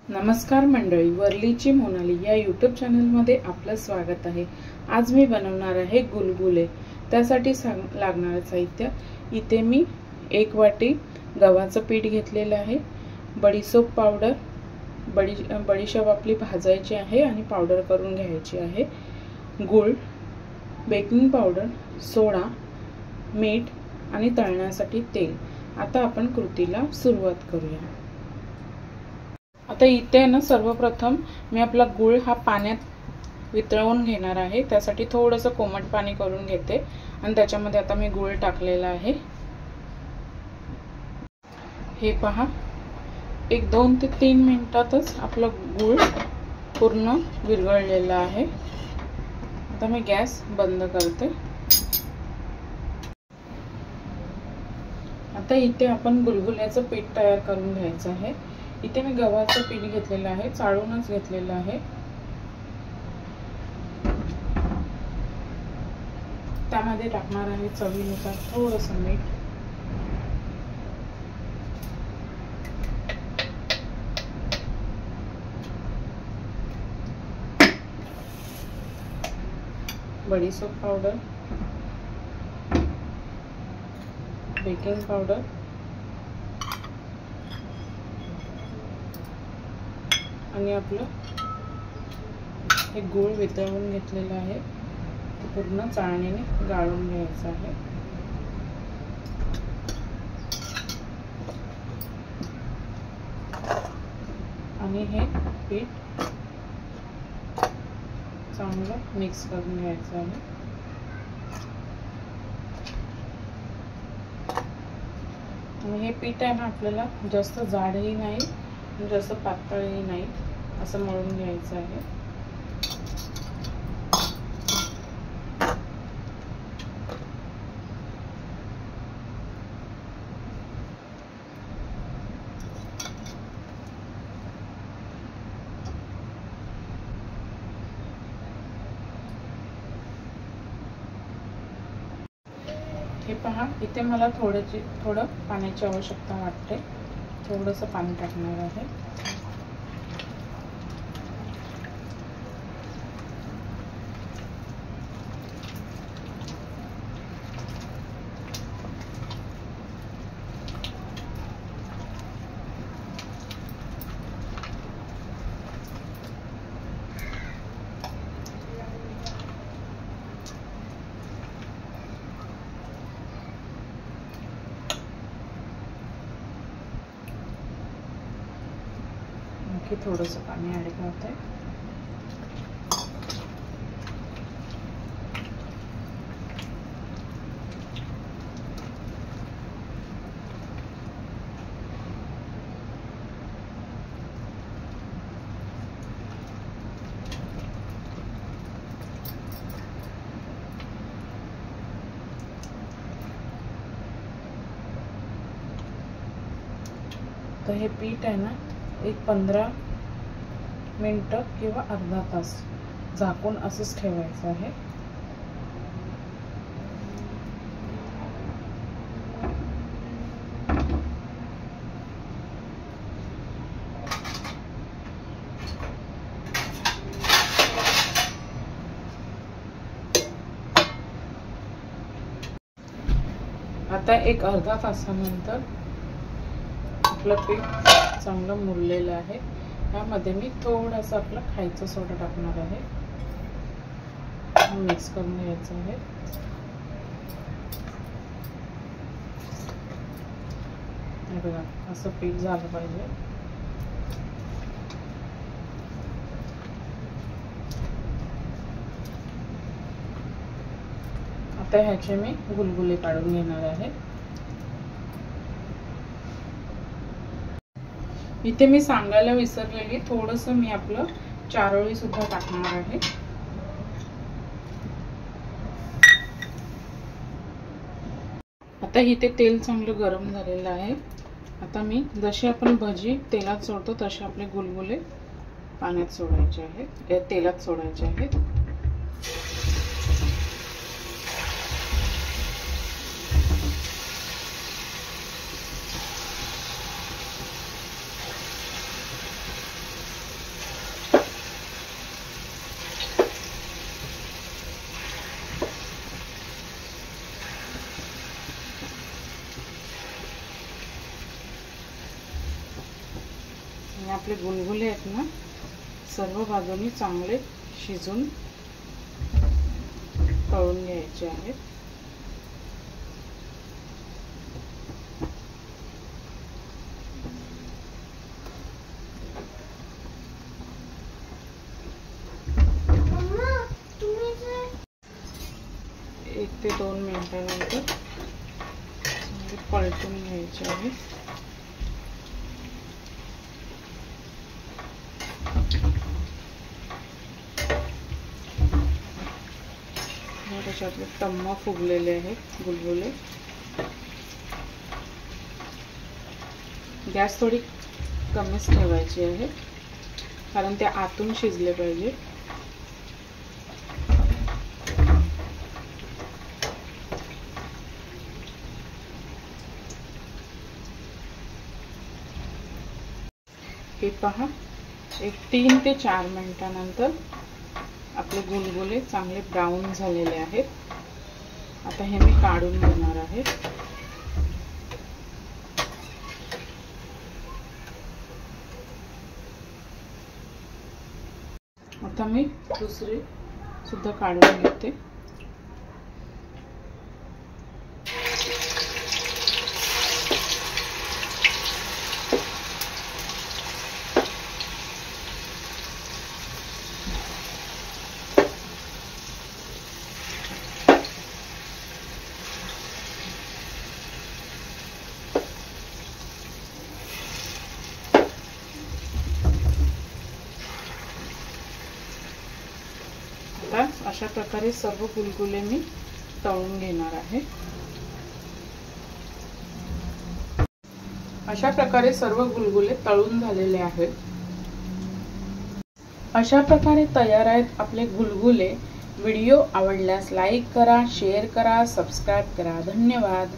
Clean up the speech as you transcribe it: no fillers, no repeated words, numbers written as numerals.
नमस्कार मंडळी, वर्लीची मोनाली या यूट्यूब चॅनलमध्ये आपलं स्वागत आहे। आज मी बनवणार आहे गुलगुले। त्यासाठी लागणारे साहित्य इथे मी 1 वाटी गव्हाचं पीठ घेतलेलं आहे, बडीशेप पावडर, बडीशेप आपली भाजायची आहे आणि पावडर करून घ्यायची आहे, गूळ, बेकिंग पावडर, सोडा, मीठ आणि तळण्यासाठी तेल। आता आपण कृतीला सुरुवात करूया। आता इथे ना सर्वप्रथम मी आपला गूळ हा पाण्यात वितळवून घेणार आहे। त्यासाठी थोडंसं कोमट पाणी करून घेते आणि त्याच्यामध्ये आता मी गूळ टाकलेला आहे। हे पहा, 2 ते 3 मिनिटातच आपला गूळ पूर्ण विरघळलेला आहे। आता मी गॅस बंद करते। आता इथे आपण गुलगुल्याचं पीठ तयार करून घ्यायचं आहे। इथे मी गव्हाचं पीठ घेतलेलं आहे, चाळूनच घेतलेलं आहे। त्यामध्ये टाकणार आहे चवीनुसार थोडंसं मीठ, बडीशेप पावडर, बेकिंग पावडर आणि आपलं हे गूळ वितळवून घेतलेलं आहे, ते पूर्ण चाळणीने गाळून घ्यायचं आहे। आणि हे पीठ चांगलं मिक्स करून घ्यायचं आहे। आणि हे पीठ आहे ना, आपल्याला जास्त जाडही नाही जास्त पातळही नाही, असं मळून घ्यायचं आहे। हे पहा, इथे मला थोडं पाण्याची आवश्यकता वाटते, थोडंसं पाणी टाकणार आहे। थोडंसं पाणी ऍड करते। तर हे पीठ आहे ना, एक 15 मिनिटं किंवा अर्धा तास झाकून असंच ठेवायचं आहे। आता एक अर्धा तासानंतर आपलं पीठ चांगलं मुरलेलं आहे। यामध्ये मी थोडासा आपला खायचा सोडा टाकणार आहे, मिक्स करून घ्यायचं आहे। हे बघा, असं पीठ झालं पाहिजे। आता ह्याचे मी गुलगुले काढून घेणार आहे। इथे मी सांगायला विसरलेली, थोडंसं मी आपलं चारोळी सुद्धा टाकणार आहे। आता इथे तेल चांगलं गरम झालेलं आहे। आता मी जसे आपण भजी तेलात सोडतो तसे आपले गुलगुले पाण्यात सोडायचे आहेत, तेलात सोडायचे आहेत। आणि आपले गुलगुले आहेत ना सर्व बाजूनी चांगले शिजून तळून घ्यायचे आहेत। एक ते 2 मिनिटांनंतर पलटून घ्यायचे आहे। त्याच्यातले टम्म फुगलेले आहेत गुलगुले। गॅस थोडी कमीच ठेवायची आहे कारण ते आतून शिजले पाहिजे। हे पहा, एक 3 ते 4 मिनिटांनंतर आपले गुलगुले चांगले ब्राऊन झालेले आहेत। आता हे मी काढून घेणार आहे। आता मी दुसरे सुद्धा काढून घेते। अशा प्रकारे सर्व गुलगुले मी तळून घेणार आहे। अशा प्रकारे सर्व गुलगुले तळून झालेले आहेत। अशा प्रकारे तयार आहेत आपले गुलगुले। व्हिडिओ आवडल्यास लाईक करा, शेअर करा, सबस्क्राइब करा। धन्यवाद।